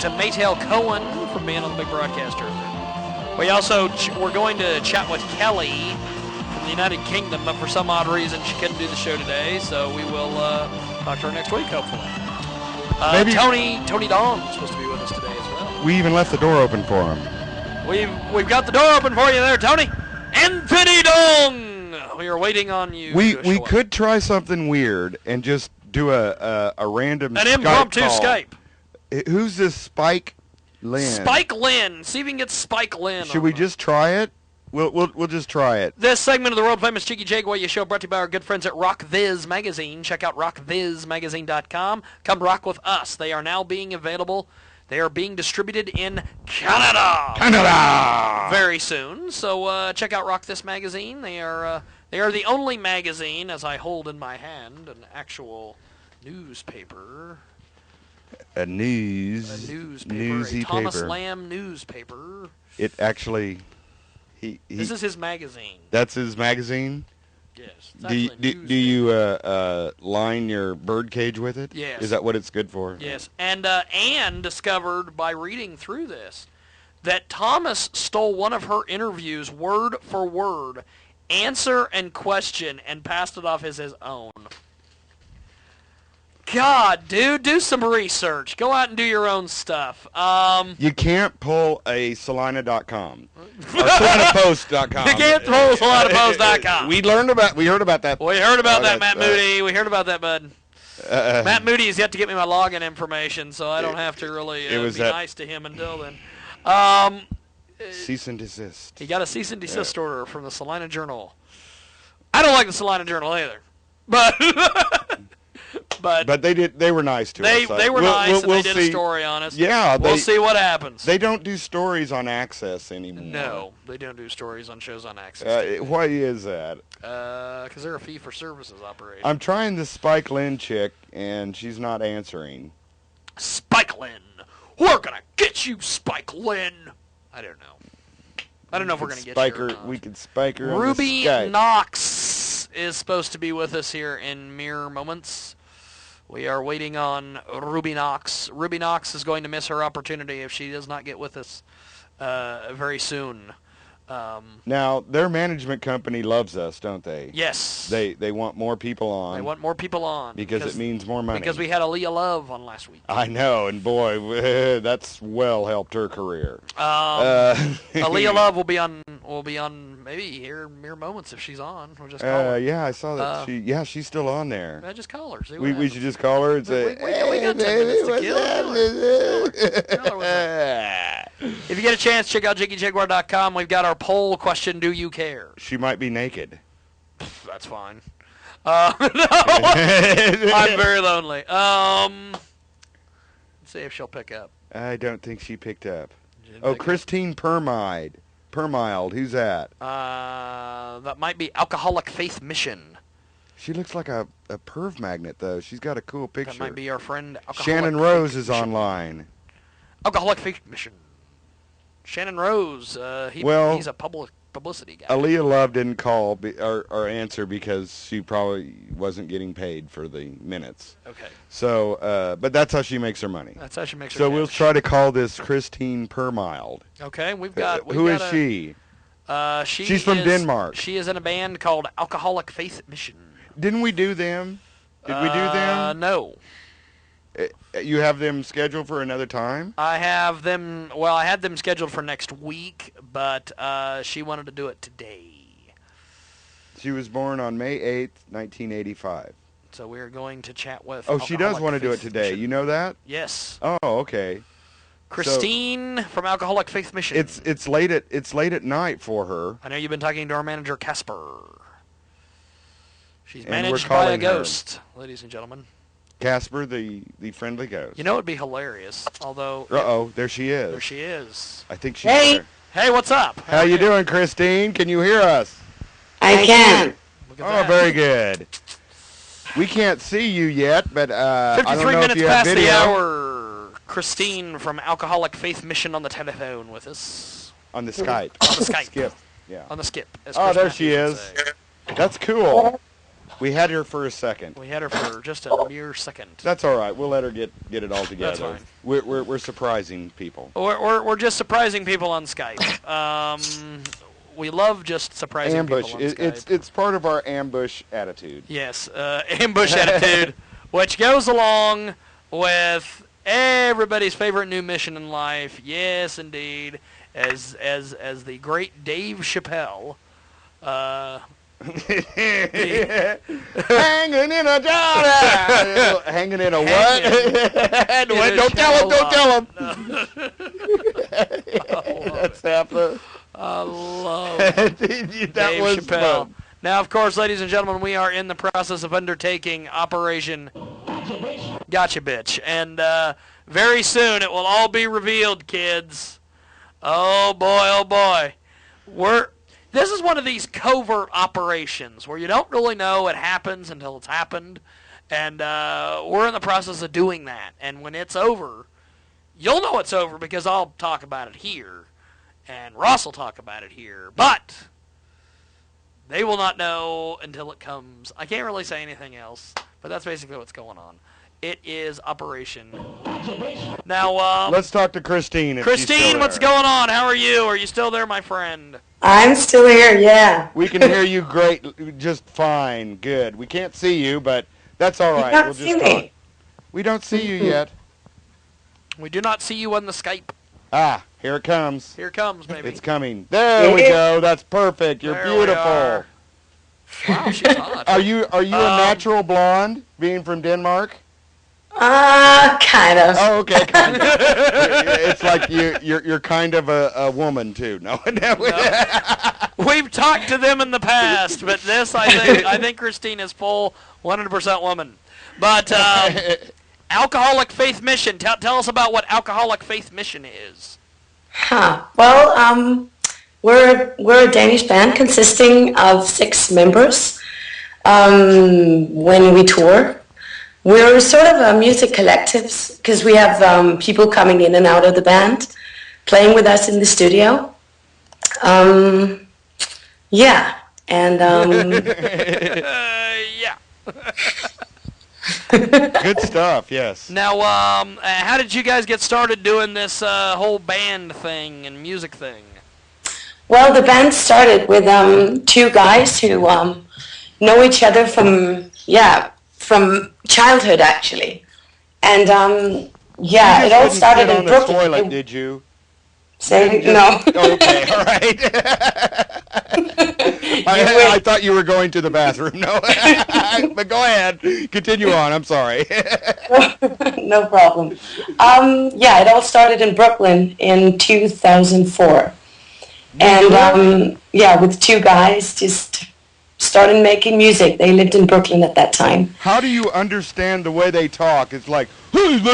to Maytel Cohen for being on the Big Broadcaster. We're going to chat with Kelly from the United Kingdom, but for some odd reason she couldn't do the show today, so we will talk to her next week, hopefully. Maybe Tony Dong's supposed to be with us today as well. We even left the door open for him. We've got the door open for you there, Tony. Anthony Dong! We are waiting on you. We could try something weird and just do a random An impromptu Skype. Who's this Spike Lynn? Spike Lynn. See if we can get Spike Lynn. Should we just try it? We'll just try it. This segment of the world-famous Jiggy Jaguar show brought to you by our good friends at RockViz Magazine. Check out rockvizmagazine.com. Come rock with us. They are now being available. They are being distributed in Canada very soon. So check out Rock This Magazine. They are the only magazine, as I hold in my hand, an actual newspaper. A newsy Thomas paper. Lamb newspaper. It actually... This is his magazine. That's his magazine? Yes. Do you line your bird cage with it? Yes. Is that what it's good for? Yes. And Anne discovered by reading through this that Thomas stole one of her interviews word for word, answer and question, and passed it off as his own. God, dude, do some research. Go out and do your own stuff. You can't pull a Salina.com. Or SalinaPost.com. You can't pull SalinaPost.com. We heard about that. We heard about that, Matt Moody. We heard about that, bud. Matt Moody has yet to get me my login information, so I don't have to really be nice to him until then. Cease and desist. He got a cease and desist order from the Salina Journal. I don't like the Salina Journal either, but they were nice to us. They were nice, and they did a story on us. Yeah, we'll see what happens. They don't do stories on Access anymore. No, they don't do stories on shows on Access. Why is that? Because they're a fee-for-services operation. I'm trying this Spike Lynn chick, and she's not answering. Spike Lynn. We're going to get you, Spike Lynn. I don't know. I don't know if we're going to get you or not. We could spike her Ruby on the Skype. Knox is supposed to be with us here in mere moments. We are waiting on Ruby Knox. Ruby Knox is going to miss her opportunity if she does not get with us very soon. Now, their management company loves us, don't they? Yes. They want more people on. They want more people on. Because it means more money. Because we had Aaliyah Love on last week. I know, and boy, that's well helped her career. Aaliyah Love will be on maybe here in mere moments if she's on. We'll just call her. Yeah, I saw that. She's still on there. Just call her. We should just call her and say, we got 10 minutes to kill. Tell her if you get a chance, check out JiggyJaguar.com. We've got our poll question, do you care? She might be naked. That's fine. No, I'm very lonely. Let's see if she'll pick up. I don't think she picked up. KRISTINE PERMILD. Who's that? That might be Alcoholic Faith Mission. She looks like a perv magnet, though. She's got a cool picture. That might be our friend Shannon Rose is online. Alcoholic Faith Mission. Shannon Rose, he's a publicity guy. Aaliyah Love didn't call or answer because she probably wasn't getting paid for the minutes. Okay. So, but that's how she makes her money. That's how she makes her So cash. we'll try to call this KRISTINE PERMILD. Okay, Who is she? She's from Denmark. She is in a band called Alcoholic Faith Mission. Didn't we do them? Did we do them? No. You have them scheduled for another time? I have them. Well, I had them scheduled for next week, but she wanted to do it today. She was born on May 8th, 1985. So we're going to chat with. Oh, she does want to do it today. You know that? Yes. Oh, okay. KRISTINE from Alcoholic Faith Mission. It's late at night for her. I know you've been talking to our manager Casper. She's managed by a ghost, ladies and gentlemen. Casper, the friendly ghost. You know, it'd be hilarious, although... Uh-oh, there she is. There she is. I think she's there. Hey, what's up? How you doing, KRISTINE? Can you hear us? I can. Oh, very good. We can't see you yet, but I don't know if you have video. 53 minutes past the hour. KRISTINE from Alcoholic Faith Mission on the telephone with us. On the Skype. On the Skype. Skip. Yeah. On the skip. Oh, there she is. That's cool. We had her for a second. We had her for just a mere second. That's all right. We'll let her get it all together. That's fine. We're surprising people. We're just surprising people on Skype. We love just surprising people on Skype. It's part of our ambush attitude. Yes, ambush attitude, which goes along with everybody's favorite new mission in life. Yes, indeed, as the great Dave Chappelle. Hanging in a jar. Hanging in a what? Don't tell him. No. That's half the. I love that Dave was Chappelle. Fun. Now, of course, ladies and gentlemen, we are in the process of undertaking Operation Gotcha Bitch. And very soon it will all be revealed, kids. Oh, boy. This is one of these covert operations where you don't really know it happens until it's happened. And we're in the process of doing that. And when it's over, you'll know it's over because I'll talk about it here. And Ross will talk about it here. But they will not know until it comes. I can't really say anything else, but that's basically what's going on. It is Operation. Now, let's talk to Christine. Christine, what's going on? How are you? Are you still there, my friend? I'm still here, yeah. We can hear you great, just fine, good. We can't see you, but that's all right. We'll just talk. We don't see you yet. We do not see you on the Skype. Ah, here it comes. Here it comes, baby. It's coming. There we go. That's perfect. You're beautiful. Wow, she's hot. Are you a natural blonde, being from Denmark? Kind of. Oh, okay. Kind of. It's like you're kind of a woman too. No. We've talked to them in the past, but this I think Christine is full 100% woman. But Alcoholic Faith Mission. Tell us about what Alcoholic Faith Mission is. Well, we're a Danish band consisting of 6 members. When we tour, we're sort of a music collective because we have people coming in and out of the band, playing with us in the studio. Yeah, and yeah. Good stuff, yes. Now, how did you guys get started doing this whole band thing and music thing? Well, the band started with 2 guys who know each other from childhood, actually. And, it all started in Brooklyn. Toilet, did you? Say no. Okay, all right. I thought you were going to the bathroom. No, but go ahead. Continue on. I'm sorry. No problem. It all started in Brooklyn in 2004. And, with 2 guys just started making music. They lived in Brooklyn at that time. How do you understand the way they talk? It's like, just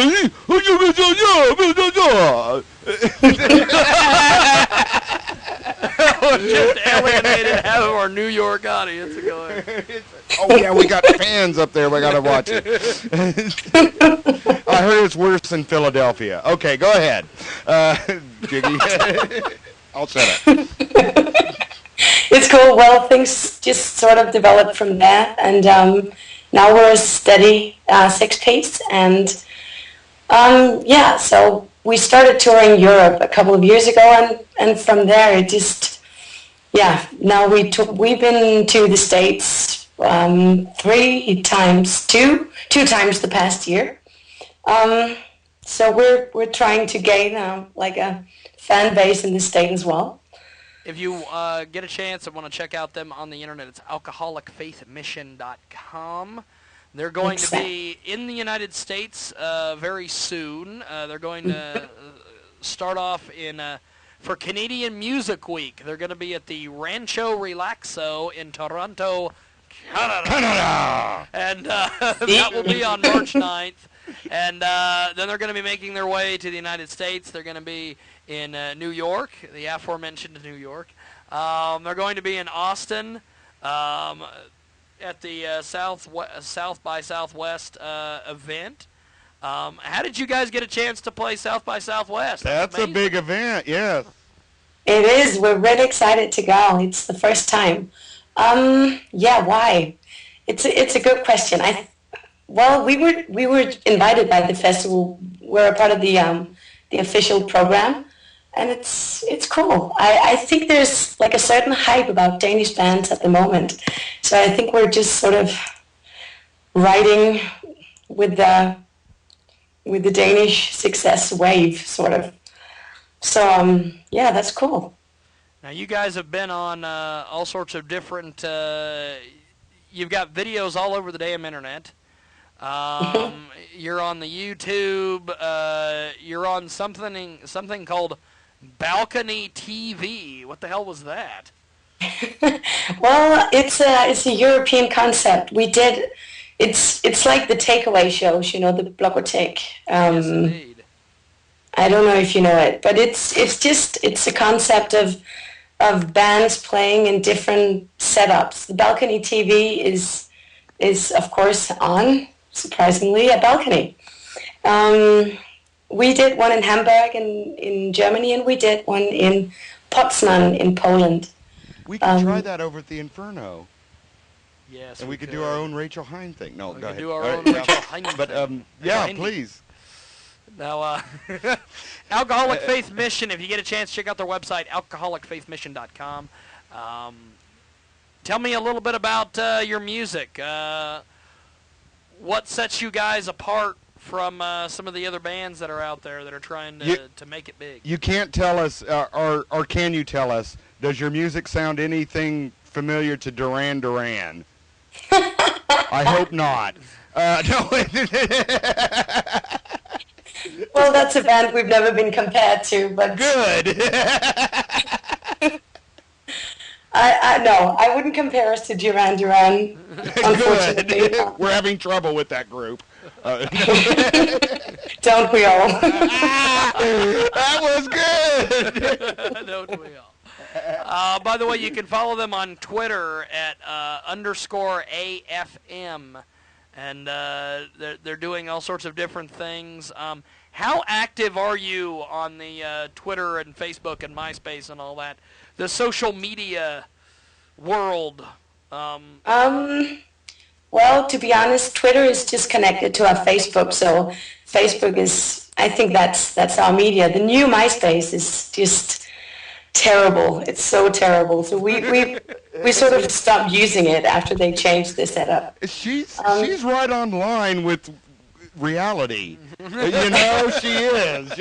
alienated half of our New York audience. Oh yeah, we got fans up there. We gotta watch it. I heard it's worse in Philadelphia. Okay, go ahead, Jiggy. I'll shut up. It's cool. Well, things just sort of developed from there, and now we're a steady 6-piece, and so we started touring Europe a couple of years ago, and from there it just, now we've been to the States 3 times, two times the past year. So we're trying to gain like a fan base in the state as well. If you get a chance and want to check out them on the internet, it's alcoholicfaithmission.com. They're going to be in the United States very soon. They're going to start off for Canadian Music Week. They're going to be at the Rancho Relaxo in Toronto, Canada. And that will be on March 9th. And then they're going to be making their way to the United States. They're going to be in New York, the aforementioned New York. They're going to be in Austin at the South by Southwest event. How did you guys get a chance to play South by Southwest? That's a big event, yes. It is. We're really excited to go. It's the first time. Why? It's a good question. Well, we were invited by the festival. We're a part of the official program, and it's cool. I think there's like a certain hype about Danish bands at the moment, so I think we're just sort of riding with the Danish success wave, sort of. So yeah, that's cool. Now you guys have been on all sorts of different. You've got videos all over the damn internet. You're on the YouTube. You're on something called Balcony TV. What the hell was that? Well, it's a European concept. We did. It's like the takeaway shows, you know, the Blogotek. Yes, indeed. I don't know if you know it, but it's a concept of bands playing in different setups. The Balcony TV is of course on, surprisingly, a balcony. We did one in Hamburg in Germany, and we did one in Poznan in Poland. We can try that over at the Inferno. Yes, and we could do our own Rachel Hine thing. No, we go could ahead. do our own Rachel Hine But yeah, please. Now, Alcoholic Faith Mission, if you get a chance, check out their website, alcoholicfaithmission.com. Tell me a little bit about your music. What sets you guys apart from some of the other bands that are out there that are trying to make it big? You can't tell us, or can you tell us, does your music sound anything familiar to Duran Duran? I hope not. No. Well, that's a band we've never been compared to, but good. No, I wouldn't compare us to Duran Duran. Unfortunately, good. We're having trouble with that group. Don't we all? That was good. Don't we all? By the way, you can follow them on Twitter at _AFM, and they're doing all sorts of different things. How active are you on the Twitter and Facebook and MySpace and all that? The social media world. Well, to be honest, Twitter is just connected to our Facebook, so Facebook is, I think that's our media. The new MySpace is just terrible. It's so terrible. So we sort of stopped using it after they changed the setup. She's right on line with reality. You know, she is.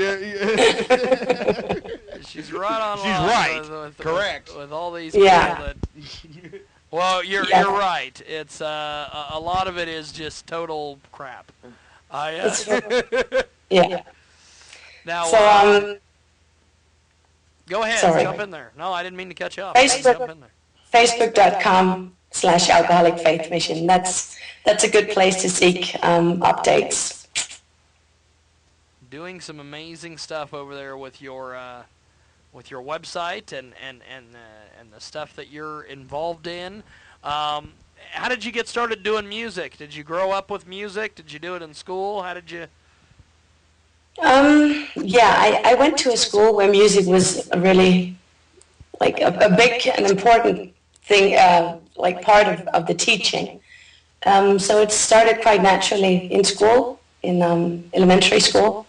She's right on line. She's right. Correct. With all these people that... Well, you're right. It's a lot of it is just total crap. Yeah. Now, so go ahead. Sorry. Jump in there. No, I didn't mean to cut you off. Facebook, Jump in there. Facebook.com/Alcoholic Faith Mission. That's a good place to seek updates. Doing some amazing stuff over there with your website and the stuff that you're involved in. How did you get started doing music? Did you grow up with music? Did you do it in school? How did you? Yeah, I went to a school where music was really like a big and important thing, like part of the teaching. So it started quite naturally in school, in elementary school,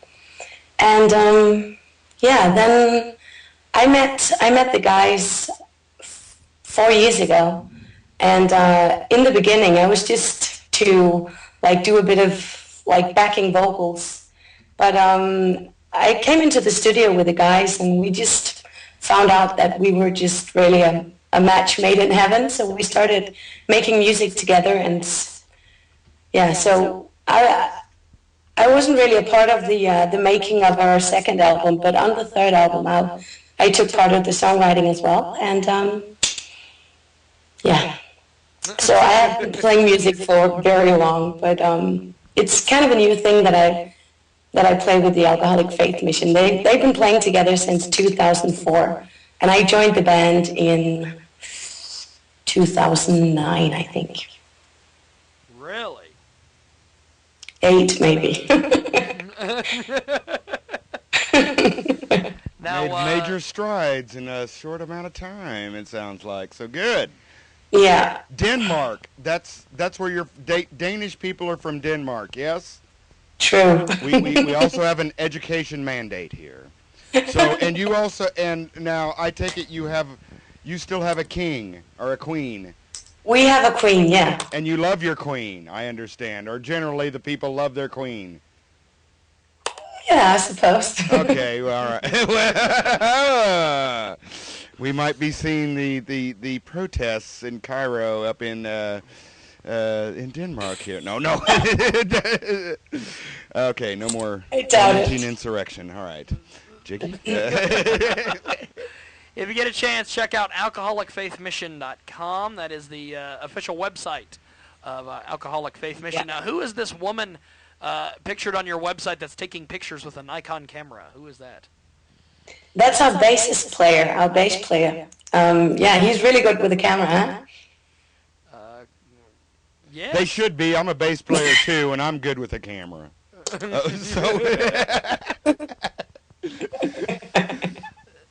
and then I met the guys 4 years ago, and in the beginning I was just to like do a bit of like backing vocals, but I came into the studio with the guys and we just found out that we were just really a match made in heaven, so we started making music together, and so I wasn't really a part of the making of our second album, but on the third album I took part of the songwriting as well, and so I have been playing music for very long, but it's kind of a new thing that I play with the Alcoholic Faith Mission. They've been playing together since 2004, and I joined the band in 2009, I think. Really? 8, maybe. Now, made major strides in a short amount of time, it sounds like. So good. Yeah. Denmark. That's where your Danish people are from. Denmark. Yes. True. We also have an education mandate here. So, and you also, and now I take it you still have a king or a queen. We have a queen, yeah. And you love your queen, I understand. Or generally the people love their queen. Yeah, I suppose. Okay, well, all right. We might be seeing the protests in Cairo up in Denmark here. No. Okay, no more insurrection. All right. Jiggy? If you get a chance, check out alcoholicfaithmission.com. That is the official website of Alcoholic Faith Mission. Yeah. Now, who is this woman pictured on your website that's taking pictures with a Nikon camera? Who is that? That's our bass player. Yeah, he's really good with the camera, huh? Yeah. They should be. I'm a bass player, too, and I'm good with the camera.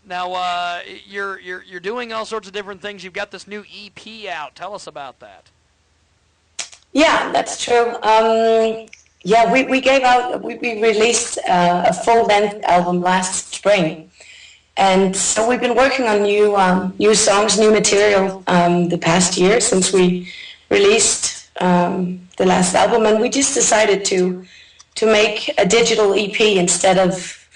Now, you're doing all sorts of different things. You've got this new EP out. Tell us about that. Yeah, that's true. Yeah, we released a full-length album last spring, and so we've been working on new songs, new material the past year since we released the last album, and we just decided to make a digital EP instead of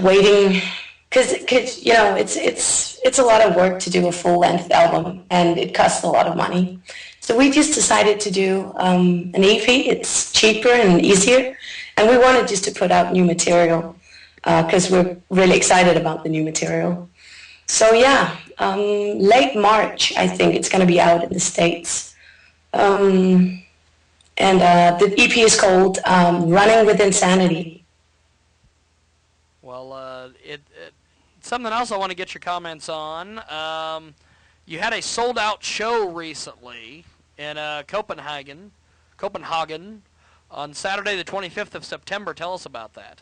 waiting, because you know it's a lot of work to do a full-length album, and it costs a lot of money. So we just decided to do an EP. It's cheaper and easier, and we wanted just to put out new material because we're really excited about the new material. So yeah, late March, I think it's going to be out in the States. And the EP is called Running with Insanity. Well, something else I want to get your comments on. You had a sold-out show recently in Copenhagen on Saturday the 25th of September. Tell us about that.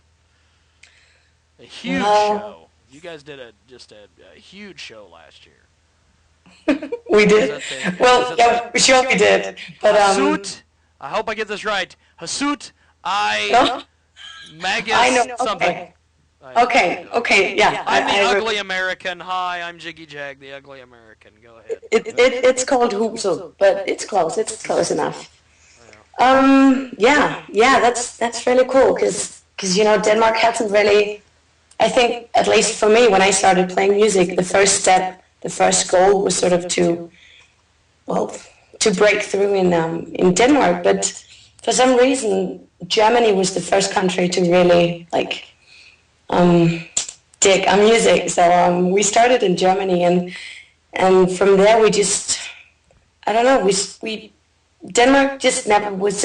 A huge show. You guys did a huge show last year. We did. We surely did. But Hasut, I hope I get this right. Hasut, Magus something. Okay, yeah. I'm the ugly American. Hi, I'm Jiggy Jag, the ugly American. Go ahead. It's called Hoopsel, but it's close. It's close enough. Yeah, that's really cool because you know Denmark hasn't really. I think at least for me when I started playing music, the first step, the first goal was sort of to break through in Denmark, but for some reason Germany was the first country to really dig our music. So we started in Germany, and from there we just, I don't know, we Denmark just never was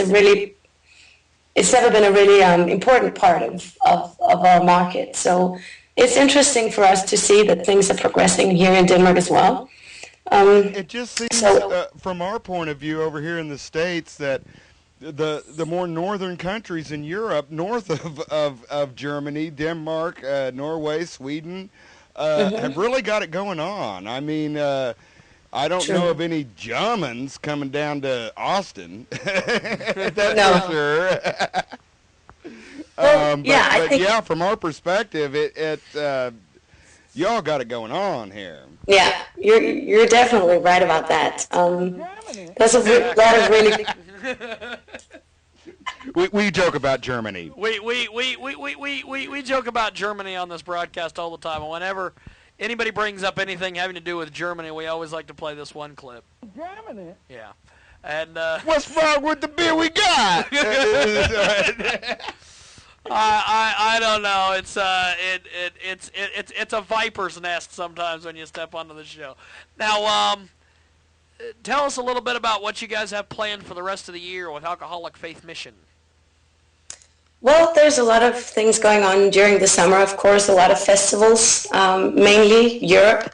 it's never been a really important part of our market. So it's interesting for us to see that things are progressing here in Denmark as well. It just seems, from our point of view over here in the States, that the more northern countries in Europe, north of Germany, Denmark, Norway, Sweden, have really got it going on. I mean, I don't know of any Germans coming down to Austin. That's for sure. But from our perspective, y'all got it going on here. Yeah, you're definitely right about that. There's a lot of really. We joke about Germany. We joke about Germany on this broadcast all the time. And whenever anybody brings up anything having to do with Germany, we always like to play this one clip. Germany? Yeah. And what's wrong with the beer we got? I don't know. It's a viper's nest sometimes when you step onto the show. Now, tell us a little bit about what you guys have planned for the rest of the year with Alcoholic Faith Mission. Well, there's a lot of things going on during the summer, of course, a lot of festivals, mainly Europe.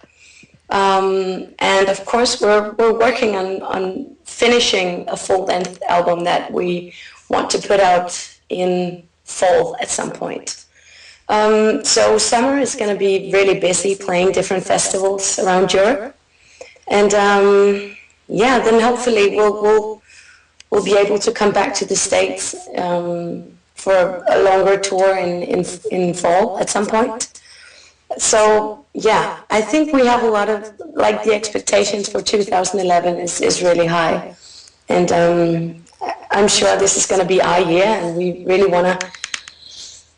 And of course, we're working on finishing a full-length album that we want to put out in fall at some point. So summer is going to be really busy playing different festivals around Europe. And yeah, then hopefully we'll be able to come back to the States for a longer tour in fall at some point. So yeah, I think we have a lot of, like, the expectations for 2011 is really high, and I'm sure this is going to be our year, and we really want to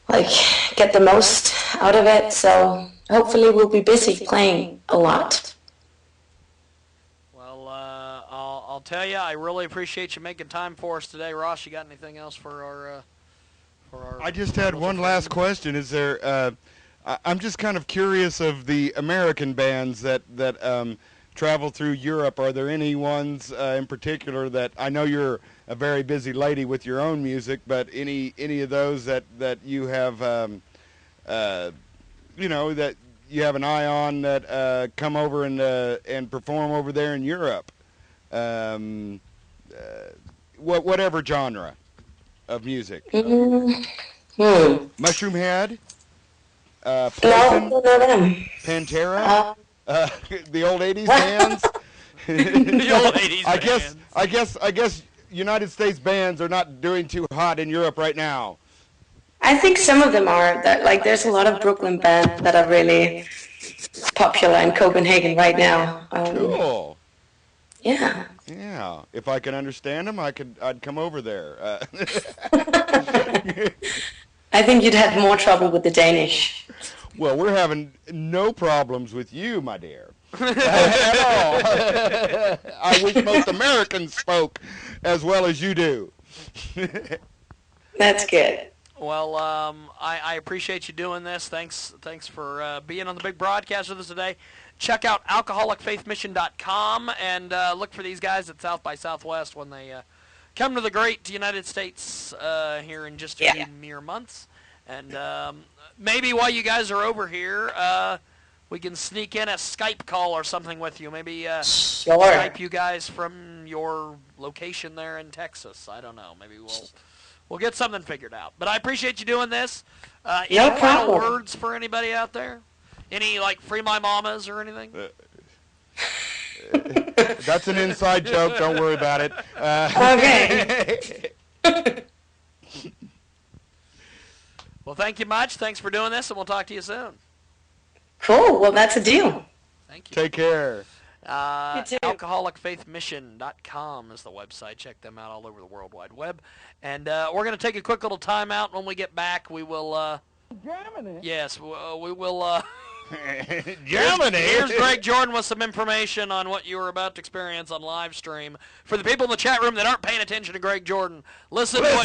like get the most out of it. So hopefully we'll be busy playing a lot. Well, I'll tell you, I really appreciate you making time for us today, Ross. You got anything else for our? I just had one last question. Is there? I'm just kind of curious of the American bands that travel through Europe. Are there any ones in particular that, I know you're a very busy lady with your own music, but any of those that you have, you know, that you have an eye on that come over and perform over there in Europe? Whatever genre of music. Mushroom Head. Poison, No, them. Pantera, the old '80s bands. The old '80s bands. I guess United States bands are not doing too hot in Europe right now. I think some of them are. That, like, there's a lot of Brooklyn bands that are really popular in Copenhagen right now. Cool. Yeah. Yeah. If I could understand them, I'd come over there. I think you'd have more trouble with the Danish. Well, we're having no problems with you, my dear. At all. I wish most Americans spoke as well as you do. That's good. Well, I appreciate you doing this. Thanks for being on the big broadcast with us today. Check out alcoholicfaithmission.com and look for these guys at South by Southwest when they come to the great United States here in just a few mere months. And maybe while you guys are over here, we can sneak in a Skype call or something with you. Maybe Sure. Skype you guys from your location there in Texas. I don't know. Maybe we'll get something figured out. But I appreciate you doing this. Any No final problem. words for anybody out there? Any, like, free my mamas or anything? That's an inside joke. Don't worry about it. Okay. Well, thank you much. Thanks for doing this, and we'll talk to you soon. Cool. Well, that's a deal. Thank you. Take care. You too. Alcoholicfaithmission.com is the website. Check them out all over the World Wide Web. And we're going to take a quick little time out. When we get back, we will... Germany? Yes, we will... Germany. Here's Greg Jordan with some information on what you were about to experience on live stream. For the people in the chat room that aren't paying attention to Greg Jordan, listen to what